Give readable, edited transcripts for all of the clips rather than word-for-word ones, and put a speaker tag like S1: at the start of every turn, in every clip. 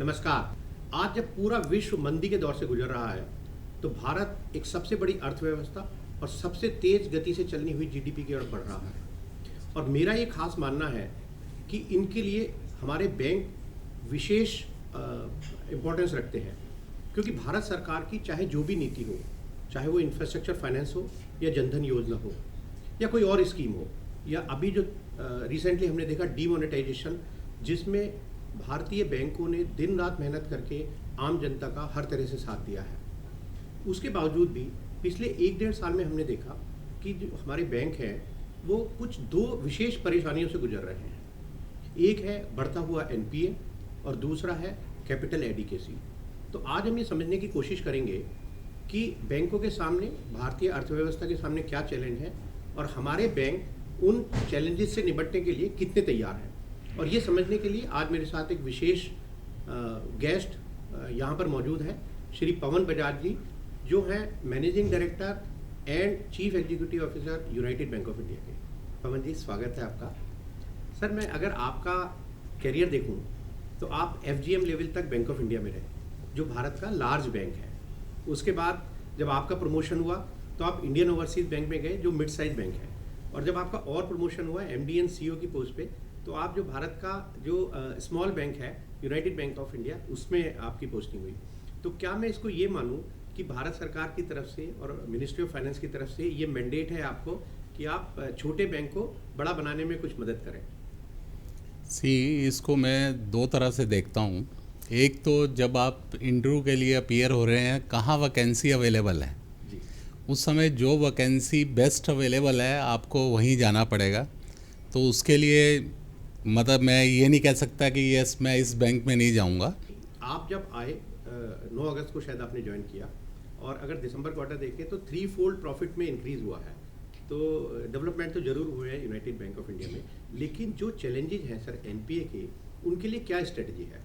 S1: नमस्कार। आज जब पूरा विश्व मंदी के दौर से गुजर रहा है, तो भारत एक सबसे बड़ी अर्थव्यवस्था और सबसे तेज गति से चलनी हुई जीडीपी की ओर बढ़ रहा है। और मेरा ये खास मानना है कि इनके लिए हमारे बैंक विशेष इम्पोर्टेंस रखते हैं, क्योंकि भारत सरकार की चाहे जो भी नीति हो, चाहे वो इंफ्रास्ट्रक्चर फाइनेंस हो या जनधन योजना हो या कोई और स्कीम हो, या अभी जो रिसेंटली हमने देखा डीमोनेटाइजेशन, जिसमें भारतीय बैंकों ने दिन रात मेहनत करके आम जनता का हर तरह से साथ दिया है। उसके बावजूद भी पिछले 1-1.5 साल में हमने देखा कि जो हमारे बैंक हैं वो कुछ दो विशेष परेशानियों से गुजर रहे हैं। एक है बढ़ता हुआ एनपीए और दूसरा है कैपिटल एडिकेसी। तो आज हम ये समझने की कोशिश करेंगे कि बैंकों के सामने, भारतीय अर्थव्यवस्था के सामने क्या चैलेंज है और हमारे बैंक उन चैलेंजेस से निपटने के लिए कितने तैयार हैं। और ये समझने के लिए आज मेरे साथ एक विशेष गेस्ट यहाँ पर मौजूद है, श्री पवन बजाज जी, जो हैं managing director and chief executive officer United bank of India के। पवन जी, स्वागत है आपका। सर, मैं अगर आपका करियर देखूं तो आप एफजीएम लेवल तक बैंक ऑफ इंडिया में रहे, जो भारत का लार्ज बैंक है। उसके बाद जब आपका प्रमोशन हुआ तो आप इंडियन ओवरसीज बैंक में गए, जो मिड साइज बैंक है। और जब आपका और प्रमोशन हुआ एमडी एंड सीईओ की पोस्ट पे, तो आप जो भारत का जो स्मॉल बैंक है, यूनाइटेड बैंक ऑफ इंडिया, उसमें आपकी पोस्टिंग हुई। तो क्या मैं इसको ये मानूं कि भारत सरकार की तरफ से और मिनिस्ट्री ऑफ फाइनेंस की तरफ से ये मैंडेट है आपको कि आप छोटे बैंक को बड़ा बनाने में कुछ मदद करें?
S2: इसको मैं दो तरह से देखता हूँ। एक तो जब आप इंटरव्यू के लिए अपीयर हो रहे हैं, कहाँ वैकेंसी अवेलेबल है
S1: जी।
S2: उस समय जो वैकेंसी बेस्ट अवेलेबल है आपको वहीं जाना पड़ेगा। तो उसके लिए मतलब मैं ये नहीं कह सकता कि यस मैं इस बैंक में नहीं जाऊंगा।
S1: आप जब आए 9 अगस्त को शायद आपने ज्वाइन किया, और अगर दिसंबर क्वार्टर देखें तो 3 फोल्ड प्रॉफिट में इंक्रीज हुआ है। तो डेवलपमेंट तो जरूर हुए हैं यूनाइटेड बैंक ऑफ इंडिया में, लेकिन जो चैलेंजेस हैं सर एनपीए के, उनके लिए क्या स्ट्रेटजी है?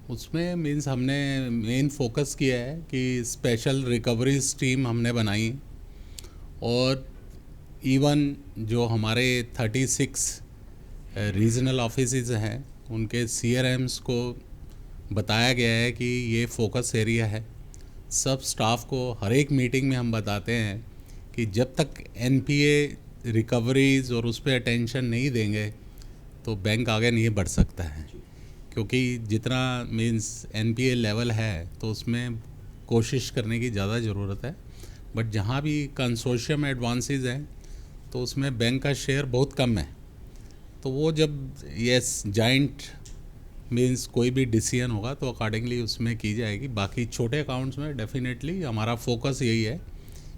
S2: उसमें मीन्स हमने मेन फोकस किया है कि स्पेशल रिकवरी स्ट्रीम हमने बनाई, और इवन जो हमारे 36 रीजनल ऑफिसेज हैं उनके सीआरएम्स को बताया गया है कि ये फोकस एरिया है। सब स्टाफ को हर एक मीटिंग में हम बताते हैं कि जब तक एनपीए रिकवरीज और उस पर अटेंशन नहीं देंगे तो बैंक आगे नहीं बढ़ सकता है, क्योंकि जितना मीन्स एनपीए लेवल है तो उसमें कोशिश करने की ज़्यादा ज़रूरत है। बट जहाँ भी कंसोर्शियम एडवांसेस हैं तो उसमें बैंक का शेयर बहुत कम है। तो वो जब यस जाइंट मीन्स कोई भी डिसीजन होगा तो अकॉर्डिंगली उसमें की जाएगी। बाकी छोटे अकाउंट्स में डेफिनेटली हमारा फोकस यही है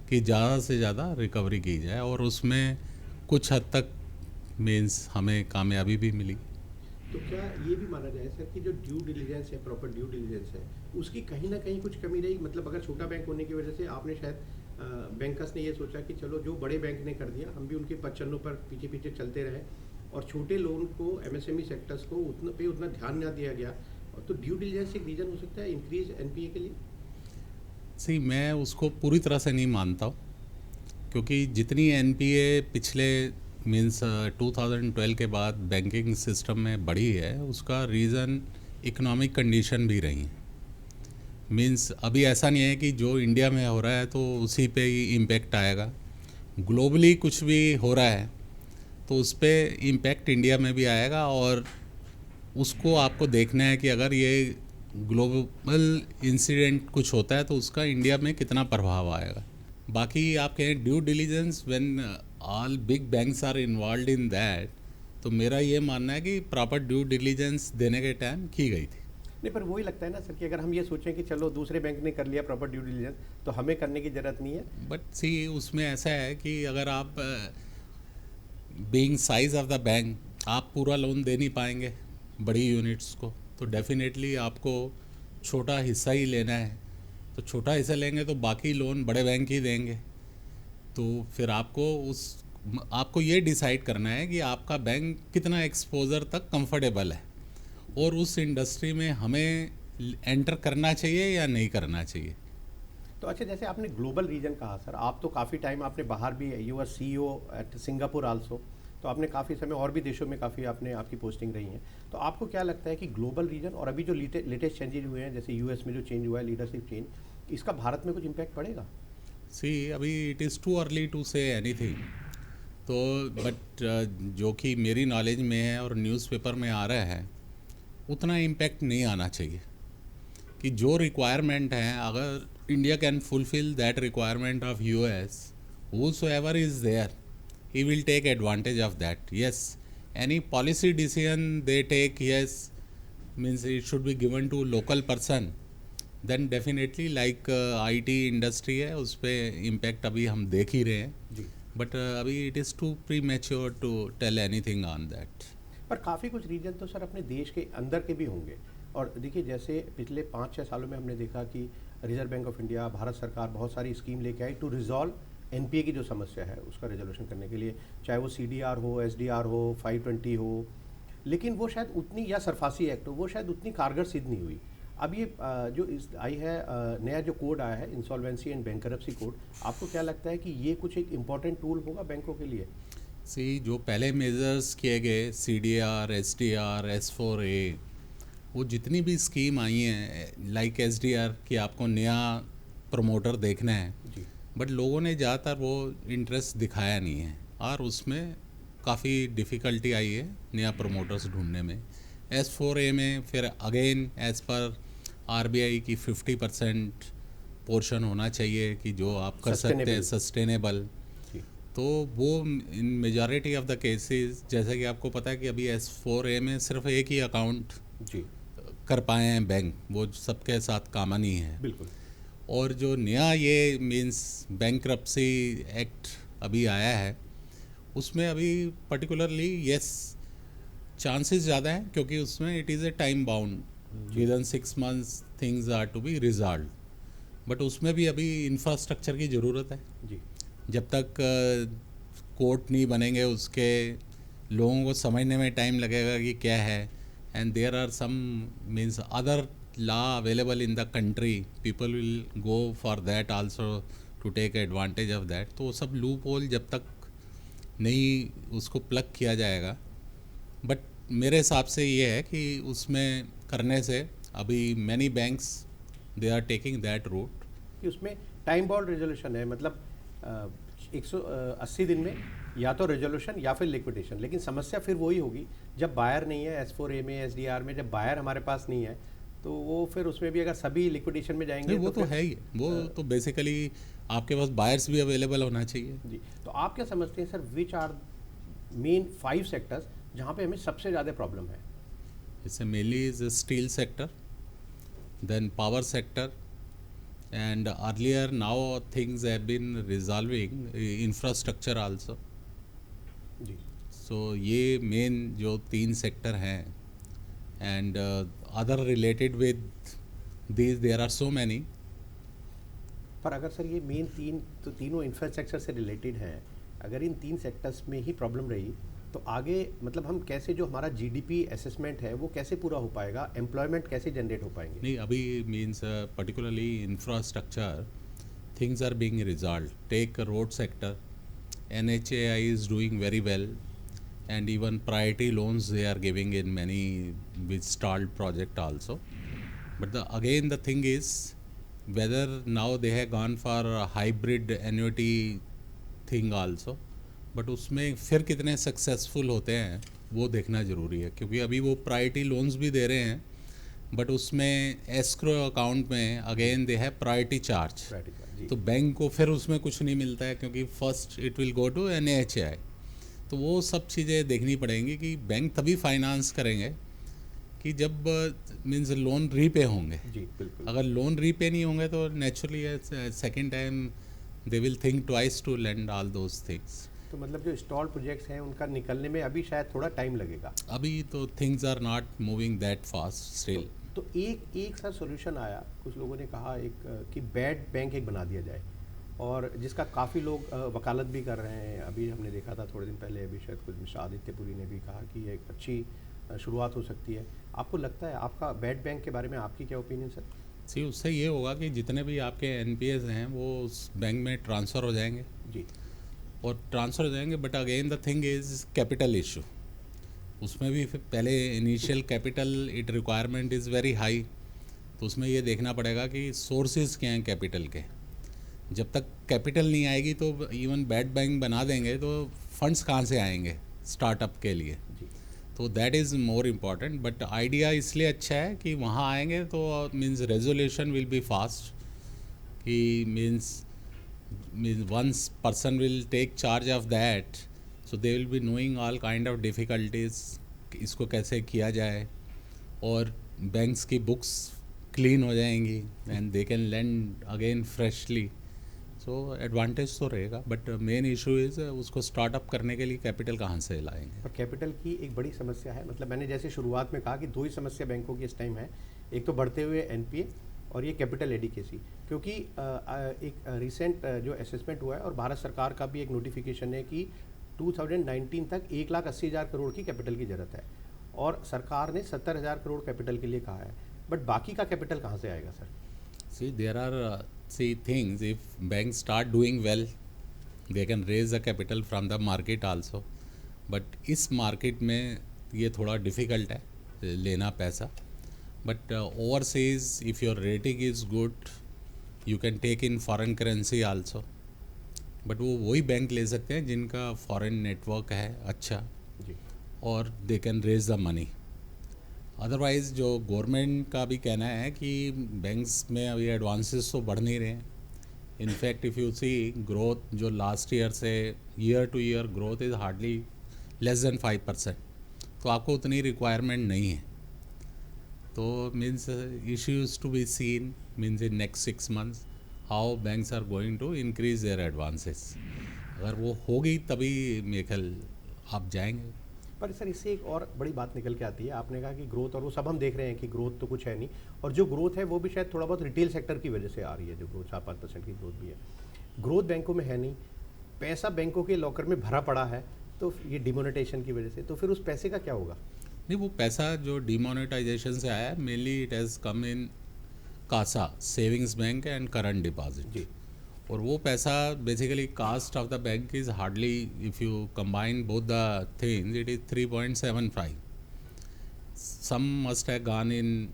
S2: कि ज़्यादा से ज़्यादा रिकवरी की जाए, और उसमें कुछ हद तक मीन्स हमें कामयाबी भी मिली।
S1: तो क्या ये भी माना जाए सर कि जो ड्यू डिलीजेंस है, प्रॉपर ड्यू डिलीजेंस है, उसकी कहीं ना कहीं कुछ कमी रही? मतलब अगर छोटा बैंक होने की वजह से आपने शायद बैंकर्स ने ये सोचा कि चलो जो बड़े बैंक ने कर दिया, हम भी उनके पचन्नों पर पीछे पीछे चलते रहे, और छोटे लोन को, एमएसएमई सेक्टर्स को उतना ध्यान ना दिया गया। तो ड्यू डिलीजेंस एक रीज़न हो सकता है इंक्रीज एनपीए के लिए?
S2: मैं उसको पूरी तरह से नहीं मानता हूँ, क्योंकि जितनी एनपीए पिछले मीन्स 2012 के बाद बैंकिंग सिस्टम में बढ़ी है, उसका रीज़न इकोनॉमिक कंडीशन भी रही है। मीन्स अभी ऐसा नहीं है कि जो इंडिया में हो रहा है तो उसी पे ही इम्पेक्ट आएगा। ग्लोबली कुछ भी हो रहा है तो उस पर इम्पेक्ट इंडिया में भी आएगा, और उसको आपको देखना है कि अगर ये ग्लोबल इंसिडेंट कुछ होता है तो उसका इंडिया में कितना प्रभाव आएगा। बाकी आप कहें due diligence, when all big banks are involve in that, तो मेरा ये मानना है कि प्रॉपर ड्यू डिलीजेंस देने के टाइम की गई थी।
S1: नहीं, पर वही लगता है ना सर कि अगर हम ये सोचें कि चलो दूसरे बैंक ने कर लिया प्रॉपर ड्यू डिलीजेंस, तो हमें करने की ज़रूरत नहीं है।
S2: बट उसमें ऐसा है कि अगर आप being size of the bank आप पूरा लोन दे नहीं पाएंगे बड़ी यूनिट्स को, तो डेफिनेटली आपको छोटा हिस्सा ही लेना है। तो छोटा हिस्सा लेंगे तो बाकी लोन बड़े बैंक ही देंगे। तो फिर आपको ये डिसाइड करना है कि आपका बैंक कितना एक्सपोजर तक कंफर्टेबल है, और उस इंडस्ट्री में हमें एंटर करना चाहिए या नहीं करना चाहिए।
S1: तो अच्छा, जैसे आपने ग्लोबल रीजन कहा सर, आप तो काफ़ी टाइम आपने बाहर भी, you are CEO at Singapore also, तो आपने काफ़ी समय और भी देशों में काफ़ी आपने आपकी पोस्टिंग रही है, तो आपको क्या लगता है कि ग्लोबल रीजन और अभी जो लेटेस्ट चेंजेज हुए हैं, जैसे यूएस में जो चेंज हुआ है, लीडरशिप चेंज, इसका भारत में कुछ इम्पैक्ट पड़ेगा?
S2: सी अभी it is too early to say anything. तो बट जो कि मेरी नॉलेज में है और न्यूज़पेपर में आ रहा है, उतना इम्पैक्ट नहीं आना चाहिए। कि जो रिक्वायरमेंट है, अगर India can fulfil that requirement of US, whosoever is there, he will take advantage of that. Yes, any policy decision they take, yes, means it should be given to local person, then definitely like IT industry है, उस पर impact अभी हम देख ही रहे हैं।
S1: जी।
S2: बट अभी it is too premature to tell anything on that.
S1: पर काफ़ी कुछ रीजन तो सर अपने देश के अंदर के भी होंगे, और देखिए जैसे पिछले 5-6 सालों में हमने देखा कि reserve bank of India, Bharat सरकार बहुत सारी स्कीम लेके आई टू रिजॉल्व एनपीए की जो समस्या है उसका रेजोल्यूशन करने के लिए, चाहे वो सीडीआर हो, एसडीआर हो, 520 हो, लेकिन वो शायद उतनी, या सरफासी एक्ट हो, वो शायद उतनी कारगर सिद्ध नहीं हुई। अब ये जो इस आई है नया जो कोड आया है, इंसॉल्वेंसी एंड बैंकरप्सी कोड, आपको क्या लगता है कि ये कुछ एक इम्पॉर्टेंट टूल होगा बैंकों के लिए?
S2: सी जो पहले मेजर्स किए गए, CDR, SDR, S4A, वो जितनी भी स्कीम आई हैं, लाइक SDR कि आपको नया प्रमोटर देखना है,
S1: जी।
S2: बट लोगों ने ज़्यादातर वो इंटरेस्ट दिखाया नहीं है और उसमें काफ़ी डिफ़िकल्टी आई है नया प्रमोटर्स ढूंढने में। S4A में फिर अगेन एज़ पर RBI की 50% पोर्शन होना चाहिए कि जो आप कर सकते हैं सस्टेनेबल। तो वो इन मेजॉरिटी ऑफ द केसेस, जैसा कि आपको पता है कि अभी S4A में सिर्फ एक ही अकाउंट
S1: जी
S2: कर पाए हैं बैंक, वो सबके साथ कॉमन ही है।
S1: बिल्कुल।
S2: और जो नया ये मींस बैंक्रप्सी एक्ट अभी आया है, उसमें अभी पर्टिकुलरली यस चांसेस ज़्यादा हैं, क्योंकि उसमें it is a time bound, within 6 months things are to be resolve. But उसमें भी अभी इंफ्रास्ट्रक्चर की ज़रूरत है।
S1: जी।
S2: जब तक कोर्ट नहीं बनेंगे, उसके लोगों को समझने में टाइम लगेगा कि क्या है। And there are some means other law available in the country, people will go for that also to take advantage of that। तो वो सब लूप होल जब तक नहीं उसको प्लग किया जाएगा, बट मेरे हिसाब से ये है कि उसमें करने से अभी many banks they are taking that route.
S1: कि उसमें टाइम बाउंड रेजोल्यूशन है, मतलब 180 दिन में या तो रेजोल्यूशन या फिर लिक्विडेशन, लेकिन समस्या फिर वही होगी जब बायर नहीं है। S4A में, SDR में जब बायर हमारे पास नहीं है, तो वो फिर उसमें भी अगर सभी लिक्विडेशन में जाएंगे
S2: वो तो है ही, वो तो बेसिकली आपके पास बायर्स भी अवेलेबल होना चाहिए।
S1: जी। तो आप क्या समझते हैं sir, which are main 5 sectors जहाँ पे हमें सबसे ज़्यादा प्रॉब्लम है?
S2: इससे mainly is steel sector, then power sector, and earlier now things have been resolving infrastructure also.
S1: जी।
S2: सो ये मेन जो 3 सेक्टर हैं, and other related with this there are so many.
S1: पर अगर सर ये मेन 3 तो तीनों इंफ्रास्ट्रक्चर से रिलेटेड हैं, अगर इन 3 सेक्टर्स में ही प्रॉब्लम रही तो आगे मतलब हम कैसे, जो हमारा जीडीपी असेसमेंट है वो कैसे पूरा हो पाएगा, एम्प्लॉयमेंट कैसे जनरेट हो पाएंगे?
S2: नहीं, अभी means particularly infrastructure things are being resolve. Take road sector, NHAI is doing very well, and even priority loans they are giving in many with stalled project also. But again the thing is whether now they have gone for a hybrid annuity thing also, but उसमें फिर कितने successful होते हैं वो देखना ज़रूरी है, क्योंकि अभी वो प्रायोरिटी लोन्स भी दे रहे हैं, बट उसमें एस्क्रो अकाउंट में अगेन दे है प्रायोरिटी चार्ज, तो बैंक को फिर उसमें कुछ नहीं मिलता है, क्योंकि first it will go to NHAI। तो वो सब चीज़ें देखनी पड़ेंगी कि बैंक तभी फाइनेंस करेंगे कि जब मीन्स लोन रीपे होंगे।
S1: जी बिल्कुल।
S2: अगर लोन रीपे नहीं होंगे तो naturally second time they will think twice to lend all those things.
S1: तो मतलब जो स्टॉल प्रोजेक्ट्स हैं उनका निकलने में अभी शायद थोड़ा टाइम लगेगा।
S2: अभी तो things are not moving that fast still.
S1: तो एक सर सोल्यूशन आया, कुछ लोगों ने कहा एक कि बैड बैंक एक बना दिया जाए, और जिसका काफ़ी लोग वकालत भी कर रहे हैं। अभी हमने देखा था थोड़े दिन पहले, अभी शायद कुछ मिस्टर आदित्यपुरी ने भी कहा कि एक अच्छी शुरुआत हो सकती है। आपको लगता है, आपका बैड बैंक के बारे में आपकी क्या ओपिनियन सर?
S2: सी उससे ये होगा कि जितने भी आपके NPAs हैं वो उस बैंक में ट्रांसफ़र हो जाएंगे।
S1: जी।
S2: और ट्रांसफ़र हो जाएंगे। But again the thing is capital issue, उसमें भी फिर पहले initial capital it requirement is very high, तो उसमें ये देखना पड़ेगा कि सोर्सेज क्या हैं कैपिटल के। जब तक कैपिटल नहीं आएगी तो इवन बैड बैंक बना देंगे तो फंड्स कहाँ से आएंगे स्टार्टअप के लिए,
S1: जी।
S2: तो that is more important. But idea इसलिए अच्छा है कि वहाँ आएंगे तो means resolution will be fast, कि means once person will take charge of that, so they will be knowing all kind of difficulties, इसको कैसे किया जाए, और बैंक्स की बुक्स क्लीन हो जाएंगी and they can lend again freshly, so advantage तो रहेगा। बट मेन इशू इज़ उसको स्टार्टअप करने के लिए कैपिटल कहाँ से लाएंगे।
S1: और कैपिटल की एक बड़ी समस्या है, मतलब मैंने जैसे शुरुआत में कहा कि दो ही समस्या बैंकों की इस टाइम है, एक तो बढ़ते हुए एनपीए और ये कैपिटल एडिकेसी। क्योंकि एक रिसेंट जो असेसमेंट हुआ है और भारत सरकार का भी एक नोटिफिकेशन है कि 2019 तक 1,80,000 करोड़ की कैपिटल की ज़रूरत है, और सरकार ने 70,000 करोड़ कैपिटल के लिए कहा है। बट बाकी का कैपिटल कहाँ से आएगा sir?
S2: See, there are things, if banks start doing well, they can raise the capital from the market also. But इस मार्केट में ये थोड़ा डिफ़िकल्ट है लेना पैसा। But overseas if your rating is good you can take in foreign currency also. But वो वही bank ले सकते हैं जिनका फॉरेन नेटवर्क है अच्छा,
S1: जी।
S2: और they can raise the money. Otherwise जो गवर्नमेंट का भी कहना है कि बैंक्स में अभी एडवांसेस तो बढ़ नहीं रहे हैं। In fact if you see growth जो लास्ट ईयर से year to year growth is hardly less than 5%, तो आपको उतनी रिक्वायरमेंट नहीं है। तो means issues to be seen means in next 6 months how banks are going to increase their advances. अगर वो होगी तभी मेरे ख्याल आप जाएंगे।
S1: पर सर इससे एक और बड़ी बात निकल के आती है, आपने कहा कि ग्रोथ, और वो सब हम देख रहे हैं कि ग्रोथ तो कुछ है नहीं, और जो ग्रोथ है वो भी शायद थोड़ा बहुत रिटेल सेक्टर की वजह से आ रही है, जो ग्रोथ 4-5% की ग्रोथ भी है। ग्रोथ बैंकों में है नहीं, पैसा बैंकों के लॉकर में भरा पड़ा है, तो ये डिमोनेटाइजेशन की वजह से, तो फिर उस पैसे का क्या होगा?
S2: नहीं, वो पैसा जो डिमोनेटाइजेशन से आया है mainly it has come in CASA, savings bank and current deposit.
S1: जी।
S2: और वो पैसा basically cost of the bank is hardly, if you combine both the things it is 3.75। Some must have gone in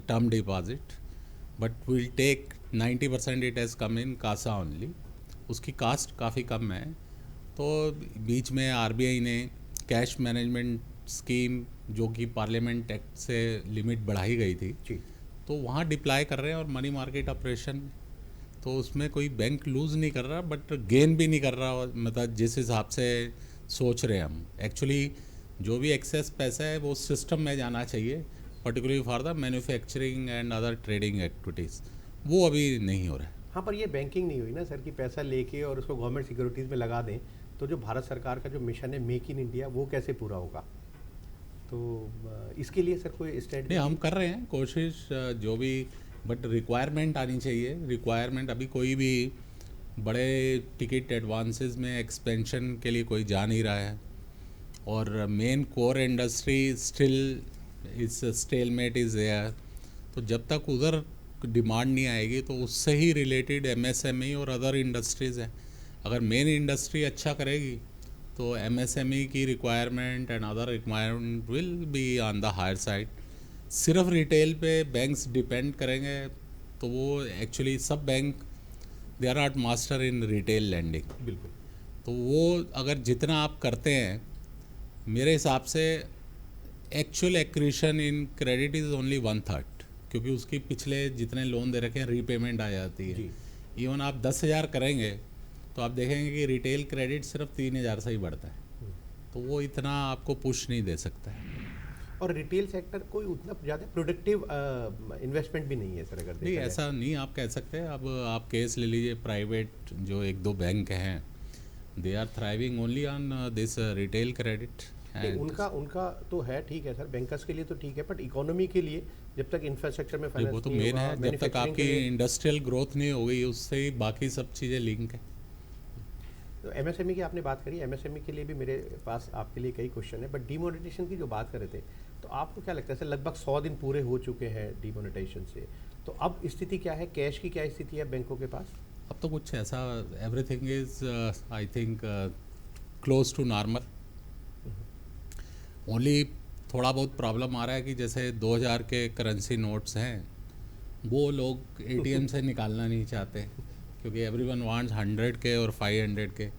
S2: term deposit, but will take 90% it has come in CASA only. उसकी cost काफ़ी कम है। तो बीच में RBI ने cash management scheme जो कि parliament act से लिमिट बढ़ाई गई थी,
S1: जी।
S2: तो वहाँ डिप्लाई कर रहे हैं, और मनी मार्केट ऑपरेशन, तो उसमें कोई बैंक लूज़ नहीं कर रहा बट गेन भी नहीं कर रहा, मतलब जिस हिसाब से सोच रहे हैं हम। एक्चुअली जो भी एक्सेस पैसा है वो सिस्टम में जाना चाहिए, particularly for the manufacturing and other trading activities, वो अभी नहीं हो रहा है।
S1: हाँ, पर ये बैंकिंग नहीं हुई ना सर कि पैसा लेके और उसको गवर्नमेंट सिक्योरिटीज़ में लगा दें, तो जो भारत सरकार का जो मिशन है मेक इन इंडिया, वो कैसे पूरा होगा? तो इसके लिए सर कोई स्ट्रेटजी?
S2: नहीं, हम कर रहे हैं कोशिश जो भी, बट रिक्वायरमेंट आनी चाहिए। रिक्वायरमेंट अभी कोई भी बड़े टिकट एडवांसेस में एक्सपेंशन के लिए कोई जा नहीं रहा है, और मेन कोर इंडस्ट्री स्टिल इस स्टेलमेट इज़ देयर। तो जब तक उधर डिमांड नहीं आएगी तो उससे ही रिलेटेड एमएसएमई और अदर इंडस्ट्रीज़ हैं। अगर मेन इंडस्ट्री अच्छा करेगी तो एमएसएमई की requirement and other requirement will be on the higher side. सिर्फ रिटेल पे बैंक्स डिपेंड करेंगे तो वो एक्चुअली सब bank they are not master in retail lending.
S1: बिल्कुल।
S2: तो वो अगर जितना आप करते हैं, मेरे हिसाब से actual accretion in credit is only 1/3, क्योंकि उसकी पिछले जितने लोन दे रखे हैं रीपेमेंट आ जाती है। इवन आप 10,000 करेंगे तो आप देखेंगे कि रिटेल क्रेडिट सिर्फ 3,000 से ही बढ़ता है, तो वो इतना आपको पुश नहीं दे सकता है।
S1: और रिटेल सेक्टर कोई उतना ज़्यादा प्रोडक्टिव इन्वेस्टमेंट भी नहीं है सर, अगर
S2: नहीं,
S1: देखा
S2: ऐसा नहीं आप कह सकते। अब आप केस ले लीजिए, प्राइवेट जो 1-2 बैंक हैं, they are thriving only on this retail credit.
S1: उनका तो है, ठीक है सर, बैंकर्स के लिए तो ठीक है, बट इकोनॉमी के लिए जब तक इंफ्रास्ट्रक्चर में फाइनेंस
S2: वो तो
S1: नहीं
S2: मेन
S1: होगा,
S2: है, जब तक
S1: manufacturing
S2: आपकी
S1: के लिए,
S2: इंडस्ट्रियल ग्रोथ नहीं होगी उससे ही बाकी सब चीज़ें लिंक है।
S1: तो एमएसएमई की आपने बात करी, एमएसएमई के लिए भी मेरे पास आपके लिए कई क्वेश्चन है, बट डीमोनेटाइजेशन की जो बात कर रहे थे, तो आपको क्या लगता है सर, लगभग 100 दिन पूरे हो चुके हैं डीमोनेटाइजेशन से, तो अब स्थिति क्या है, कैश की क्या स्थिति है बैंकों के पास?
S2: अब तो कुछ ऐसा everything is I think close to normal. Only थोड़ा बहुत प्रॉब्लम आ रहा है कि जैसे 2000 के करेंसी नोट्स हैं वो लोग एटीएम से निकालना नहीं चाहते क्योंकि एवरीवन वांट्स 100 के और 500 के।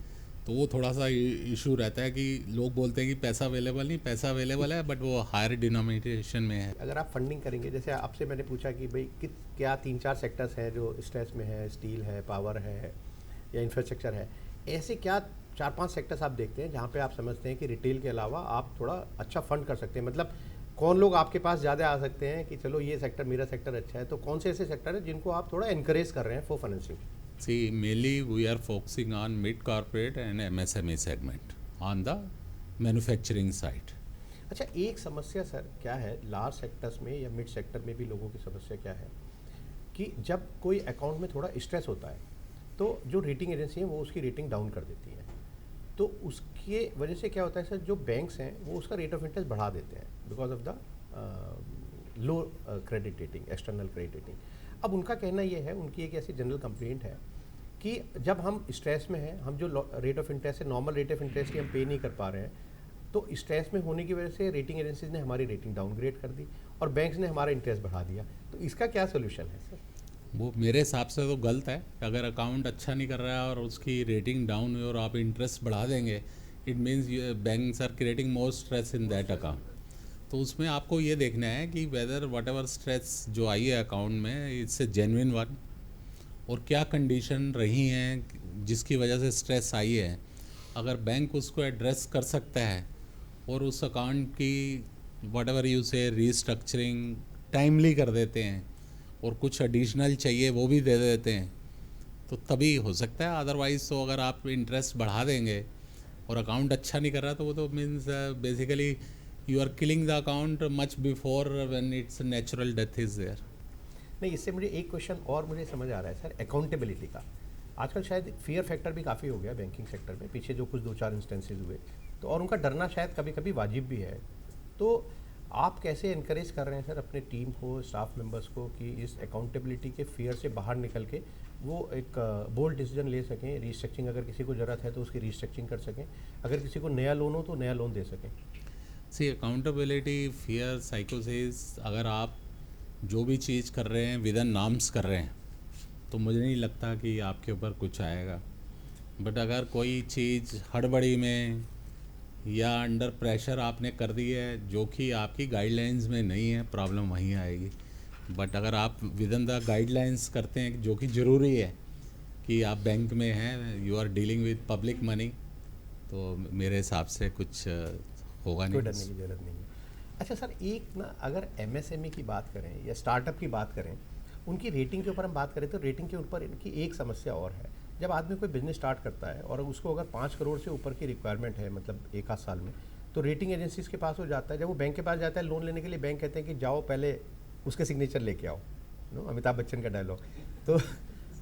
S2: तो वो थोड़ा सा इशू रहता है कि लोग बोलते हैं कि पैसा अवेलेबल नहीं, पैसा अवेलेबल है बट वो हायर डिनोमिनेशन में है।
S1: अगर आप फंडिंग करेंगे, जैसे आपसे मैंने पूछा कि भाई क्या 3-4 सेक्टर्स हैं जो स्ट्रेस में है, स्टील है, पावर है या इंफ्रास्ट्रक्चर है, ऐसे क्या 4-5 सेक्टर्स आप देखते हैं जहाँ पे आप समझते हैं कि रिटेल के अलावा आप थोड़ा अच्छा फंड कर सकते हैं? मतलब कौन लोग आपके पास ज़्यादा आ सकते हैं कि चलो ये सेक्टर, मेरा सेक्टर अच्छा है, तो कौन से ऐसे सेक्टर हैं जिनको आप थोड़ा इनकरेज कर रहे हैं for financing?
S2: See, mainly we are focusing on mid corporate and MSME segment on the manufacturing side.
S1: अच्छा, एक समस्या सर क्या है लार्ज सेक्टर्स में या मिड सेक्टर में भी लोगों की समस्या क्या है कि जब कोई अकाउंट में थोड़ा स्ट्रेस होता है तो जो रेटिंग एजेंसी है वो उसकी रेटिंग डाउन कर देती है। तो उसके वजह से क्या होता है सर, जो बैंक्स हैं वो उसका रेट ऑफ इंटरेस्ट बढ़ा देते हैं because of the low credit rating, external credit rating. अब उनका कहना ये है, उनकी एक ऐसी जनरल कंप्लेंट है कि जब हम स्ट्रेस में हैं, हम जो रेट ऑफ इंटरेस्ट है, नॉर्मल रेट ऑफ इंटरेस्ट की हम पे नहीं कर पा रहे हैं, तो स्ट्रेस में होने की वजह से रेटिंग एजेंसीज ने हमारी रेटिंग डाउनग्रेड कर दी और बैंक्स ने हमारा इंटरेस्ट बढ़ा दिया। तो इसका क्या सोल्यूशन है सर?
S2: वो मेरे हिसाब से तो गलत है। अगर अकाउंट अच्छा नहीं कर रहा है और उसकी रेटिंग डाउन हुई और आप इंटरेस्ट बढ़ा देंगे, it means banks are creating more stress in that account. तो उसमें आपको ये देखना है कि वेदर वट एवर स्ट्रेस जो आई है अकाउंट में, इट्स ए जेन्युइन वन, और क्या कंडीशन रही हैं जिसकी वजह से स्ट्रेस आई है। अगर बैंक उसको एड्रेस कर सकता है और उस अकाउंट की वट एवर यू से रीस्ट्रक्चरिंग टाइमली कर देते हैं और कुछ एडिशनल चाहिए वो भी दे देते हैं, तो तभी हो सकता है। अदरवाइज़ तो अगर आप इंटरेस्ट बढ़ा देंगे और अकाउंट अच्छा नहीं कर रहा तो वो तो means basically you are killing the account much before when its natural death is there.
S1: नहीं, इससे मुझे एक क्वेश्चन और मुझे समझ आ रहा है सर, अकाउंटेबिलिटी का। आजकल शायद फियर फैक्टर भी काफ़ी हो गया बैंकिंग सेक्टर में, पीछे जो कुछ 2-4 इंस्टेंसेस हुए, तो और उनका डरना शायद कभी कभी वाजिब भी है। तो आप कैसे इनकरेज कर रहे हैं सर अपने टीम को, स्टाफ मेंबर्स को कि इस अकाउंटेबिलिटी के फियर से बाहर निकल के वो एक बोल्ड डिसीजन ले सकें, रीस्ट्रक्चरिंग अगर किसी को ज़रूरत है तो उसकी रीस्ट्रक्चरिंग कर सकें, अगर किसी को नया लोन हो तो नया लोन दे सकें?
S2: सी अकाउंटेबिलिटी, फियर, साइकोसिस, अगर आप जो भी चीज़ कर रहे हैं विद इन नॉर्म्स कर रहे हैं तो मुझे नहीं लगता कि आपके ऊपर कुछ आएगा। बट अगर कोई चीज़ हड़बड़ी में या अंडर प्रेशर आपने कर दी है जो कि आपकी गाइडलाइंस में नहीं है, प्रॉब्लम वहीं आएगी। बट अगर आप विद इन द गाइडलाइंस करते हैं जो कि ज़रूरी है कि आप बैंक में हैं, you are dealing with public money, तो मेरे हिसाब से कुछ होगा
S1: कोई
S2: नहीं।
S1: डरने की ज़रूरत नहीं है। अच्छा सर, एक ना अगर एमएसएमई की बात करें या स्टार्टअप की बात करें, उनकी रेटिंग के ऊपर हम बात करें तो रेटिंग के ऊपर इनकी एक समस्या और है। जब आदमी कोई बिजनेस स्टार्ट करता है और उसको अगर 5 करोड़ से ऊपर की रिक्वायरमेंट है, मतलब एक आध साल में, तो रेटिंग एजेंसीज के पास हो जाता है। जब वो बैंक के पास जाता है लोन लेने के लिए, बैंक कहते हैं कि जाओ पहले उसके सिग्नेचर लेके आओ, नो, अमिताभ बच्चन का डायलॉग। तो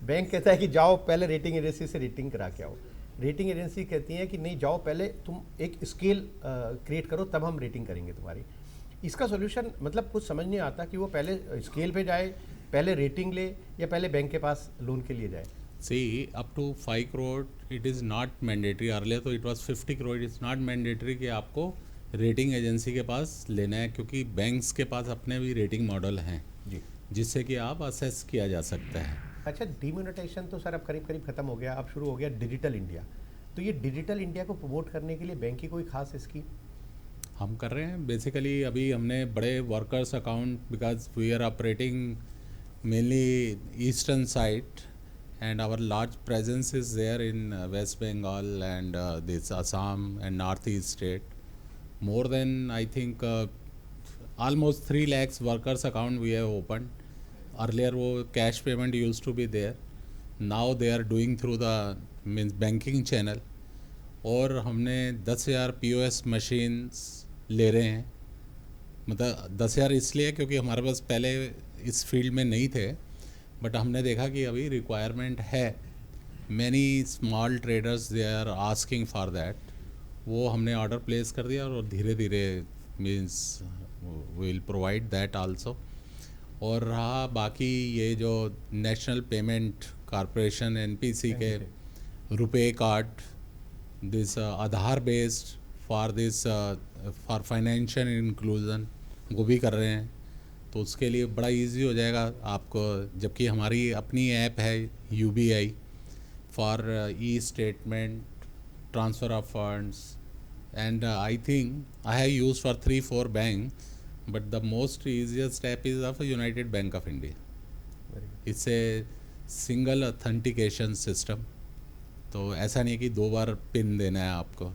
S1: बैंक कहता है कि जाओ पहले रेटिंग एजेंसी से रेटिंग करा के आओ। रेटिंग एजेंसी कहती है कि नहीं, जाओ पहले तुम एक स्केल क्रिएट करो तब हम रेटिंग करेंगे तुम्हारी। इसका सोल्यूशन मतलब कुछ समझ नहीं आता कि वो पहले स्केल पे जाए, पहले रेटिंग ले, या पहले बैंक के पास लोन के लिए जाए।
S2: See, up to 5 crore it is not mandatory. Earlier तो it was 50 crore. It's not mandatory कि आपको रेटिंग एजेंसी के पास लेना है, क्योंकि बैंक्स के पास अपने भी रेटिंग मॉडल हैं
S1: जी।
S2: जिससे कि आप असेस किया जा सकता है।
S1: अच्छा, डिमोनेटाइजेशन तो सर अब करीब करीब खत्म हो गया, अब शुरू हो गया डिजिटल इंडिया। तो ये डिजिटल इंडिया को प्रमोट करने के लिए बैंक की कोई खास स्कीम?
S2: हम कर रहे हैं बेसिकली। अभी हमने बड़े workers account, because we are operating mainly eastern side and our large presence is there in West Bengal and this Assam and Northeast state. More than I think almost 3 lakhs workers account we have opened. Earlier wo cash payment used to be there. Now they are doing through the means banking channel. और हमने 10,000 POS machines ले रहे हैं। मतलब 10,000 इसलिए क्योंकि हमारे पास पहले इस फील्ड में नहीं थे, बट हमने देखा कि अभी रिक्वायरमेंट है। Many small traders they are asking for that. वो हमने ऑर्डर प्लेस कर दिया और धीरे धीरे means will provide that also. और रहा बाकी ये जो नेशनल पेमेंट कॉरपोरेशन एनपीसी के, RuPay card, this Aadhaar based for this for financial inclusion वो भी कर रहे हैं। तो उसके लिए बड़ा इजी हो जाएगा आपको, जबकि हमारी अपनी ऐप है UBI for e statement, transfer of funds, and I think I have used for 3-4 bank, but the most easiest app is of United bank of India. It's a single authentication system, तो ऐसा नहीं कि 2 बार pin देना है आपको,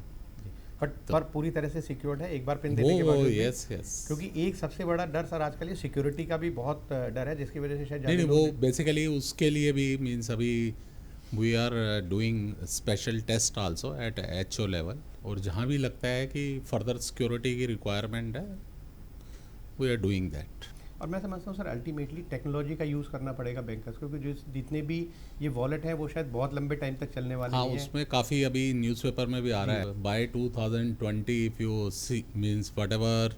S1: पर पूरी तरह से सिक्योर्ड है एक बार पिन देने के बाद।
S2: यस यस,
S1: क्योंकि एक सबसे बड़ा डर सर आजकल ये सिक्योरिटी का भी बहुत डर है, जिसकी वजह से शायद
S2: नहीं वो बेसिकली उसके लिए भी मीन्स अभी we are doing special test also at HO level, और जहाँ भी लगता है कि फर्दर सिक्योरिटी की रिक्वायरमेंट है वी आर डूइंग दैट।
S1: और मैं समझता हूँ सर अल्टीमेटली टेक्नोलॉजी का यूज़ करना पड़ेगा बैंकर्स को, क्योंकि जितने भी ये वॉलेट हैं वो शायद बहुत लंबे टाइम तक चलने वाले
S2: हाँ,
S1: हैं।
S2: उसमें काफ़ी अभी न्यूज़पेपर में भी आ रहा है by 2020 if you see means whatever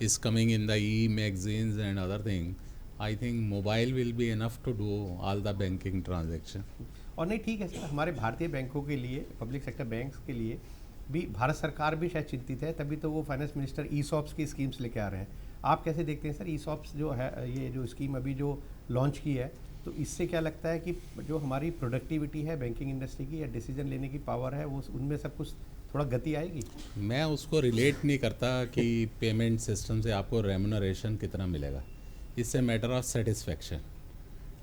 S2: is coming in the e magazines and other thing, I think mobile will be enough to do all the banking transaction.
S1: और नहीं ठीक है सर, हमारे भारतीय बैंकों के लिए, पब्लिक सेक्टर बैंक्स के लिए भी भारत सरकार भी शायद चिंतित है, तभी तो वो फाइनेंस मिनिस्टर ईसॉप्स की स्कीम्स लेके आ रहे हैं। आप कैसे देखते हैं सर ईसॉप्स जो है, ये जो स्कीम अभी जो लॉन्च की है, तो इससे क्या लगता है कि जो हमारी प्रोडक्टिविटी है बैंकिंग इंडस्ट्री की या डिसीजन लेने की पावर है वो उनमें सब कुछ थोड़ा गति आएगी?
S2: मैं उसको रिलेट नहीं करता कि पेमेंट सिस्टम से आपको रेमुनरेशन कितना मिलेगा, इससे मैटर ऑफ सेटिस्फेक्शन,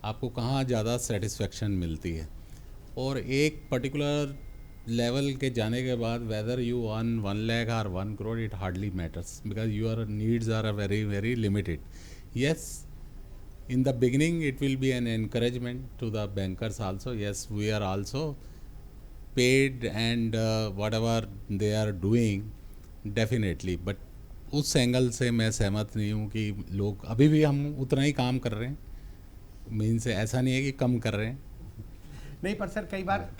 S2: आपको कहाँ ज़्यादा सेटिस्फेक्शन मिलती है। और एक पर्टिकुलर लेवल के जाने के बाद वेदर यू अर्न 1 लाख और 1 crore it hardly matters, because your needs are very very limited. Yes, in the beginning it will be an encouragement to the bankers also, yes we are also paid and whatever they are doing definitely, but उस angle से मैं सहमत नहीं हूँ कि लोग अभी भी हम उतना ही काम कर रहे हैं, मीन्स ऐसा नहीं है कि कम कर रहे हैं।
S1: नहीं, पर सर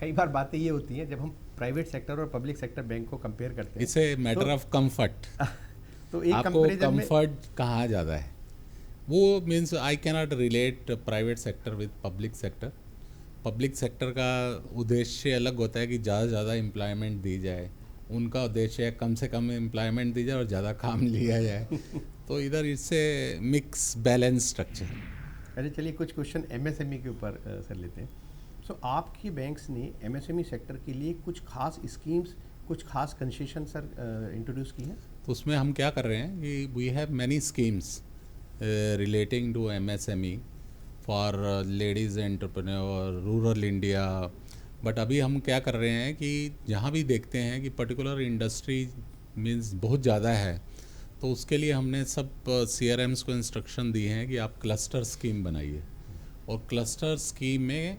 S1: कई बार बातें ये होती हैं जब हम प्राइवेट सेक्टर और पब्लिक सेक्टर बैंक को कंपेयर करते हैं,
S2: it's a matter of comfort.
S1: तो एक
S2: आपको कंफर्ट कहाँ ज़्यादा है वो means I cannot relate private sector with public sector. Public sector का उद्देश्य अलग होता है कि ज़्यादा से ज़्यादा एम्प्लॉयमेंट दी जाए, उनका उद्देश्य है कम से कम एम्प्लॉयमेंट दी जाए और ज़्यादा काम लिया जाए। तो इधर इससे मिक्स बैलेंस स्ट्रक्चर।
S1: अरे चलिए कुछ क्वेश्चन एमएसएमई के ऊपर सर लेते हैं। सो आपके बैंक्स ने एमएसएमई सेक्टर के लिए कुछ खास स्कीम्स, कुछ खास कंसेशन सर इंट्रोड्यूस की हैं?
S2: तो उसमें हम क्या कर रहे हैं कि we have many schemes relating to MSME for ladies entrepreneur, rural India, but अभी हम क्या कर रहे हैं कि जहाँ भी देखते हैं कि पर्टिकुलर इंडस्ट्री मीन्स बहुत ज़्यादा है, तो उसके लिए हमने सब CRMs को इंस्ट्रक्शन दी हैं कि आप क्लस्टर स्कीम बनाइए, और क्लस्टर स्कीम में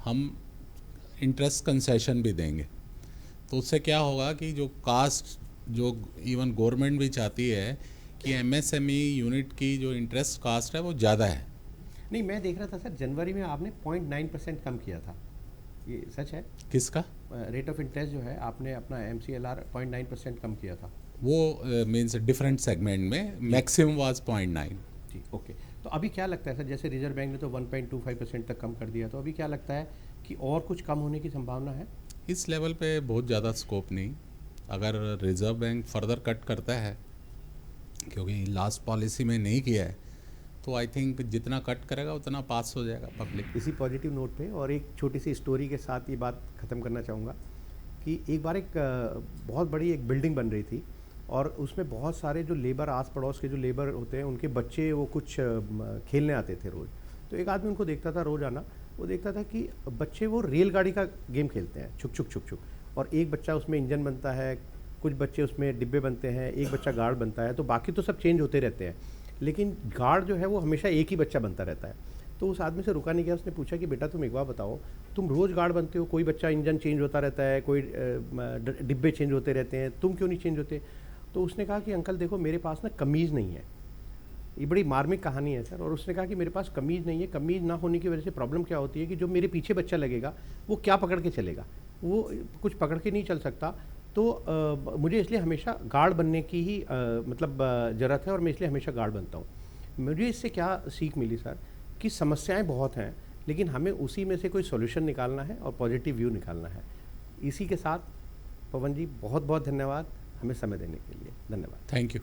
S2: हम इंटरेस्ट कंसेशन भी देंगे। तो उससे क्या होगा कि जो कास्ट, जो इवन गवर्नमेंट भी चाहती है कि एमएसएमई यूनिट की जो इंटरेस्ट कास्ट है वो ज़्यादा है।
S1: नहीं, मैं देख रहा था सर जनवरी में आपने 0.9% कम किया था, ये सच है?
S2: किसका
S1: रेट ऑफ इंटरेस्ट जो है आपने अपना MCLR 0.9% कम किया था?
S2: वो मीन्स डिफरेंट सेगमेंट में मैक्सिमम वाज 0.9।
S1: जी ओके। तो अभी क्या लगता है सर, जैसे रिजर्व बैंक ने तो 1.25% तक कम कर दिया, तो अभी क्या लगता है कि और कुछ कम होने की संभावना है?
S2: इस लेवल पे बहुत ज़्यादा स्कोप नहीं। अगर रिजर्व बैंक फर्दर कट करता है, क्योंकि लास्ट पॉलिसी में नहीं किया है, तो आई थिंक जितना कट करेगा उतना पास हो जाएगा पब्लिक।
S1: इसी पॉजिटिव नोट पे और एक छोटी सी स्टोरी के साथ ये बात ख़त्म करना चाहूँगा कि एक बार एक बहुत बड़ी एक बिल्डिंग बन रही थी, और उसमें बहुत सारे जो लेबर, आस पड़ोस के जो लेबर होते हैं उनके बच्चे वो कुछ खेलने आते थे रोज़। तो एक आदमी उनको देखता था रोज़ आना, वो देखता था कि बच्चे वो रेलगाड़ी का गेम खेलते हैं, छुक छुक छुक छुक, और एक बच्चा उसमें इंजन बनता है, कुछ बच्चे उसमें डिब्बे बनते हैं, एक बच्चा गार्ड बनता है, तो बाकी तो सब चेंज होते रहते हैं, लेकिन गार्ड जो है वो हमेशा एक ही बच्चा बनता रहता है। तो उस आदमी से रुका नहीं गया, उसने पूछा कि बेटा तुम एक बार बताओ, तुम रोज़ गार्ड बनते हो, कोई बच्चा इंजन चेंज होता रहता है, कोई डिब्बे चेंज होते रहते हैं, तुम क्यों नहीं चेंज होते? तो उसने कहा कि अंकल देखो मेरे पास ना कमीज़ नहीं है। ये बड़ी मार्मिक कहानी है सर। और उसने कहा कि मेरे पास कमीज़ नहीं है, कमीज़ ना होने की वजह से प्रॉब्लम क्या होती है कि जो मेरे पीछे बच्चा लगेगा वो क्या पकड़ के चलेगा, वो कुछ पकड़ के नहीं चल सकता। तो मुझे इसलिए हमेशा गार्ड बनने की ही ज़रूरत है, और मैं इसलिए हमेशा गार्ड बनता हूँ। मुझे इससे क्या सीख मिली सर कि समस्याएं बहुत हैं, लेकिन हमें उसी में से कोई सॉल्यूशन निकालना है और पॉजिटिव व्यू निकालना है। इसी के साथ पवन जी बहुत बहुत धन्यवाद हमें समय देने के लिए। धन्यवाद।
S2: Thank you.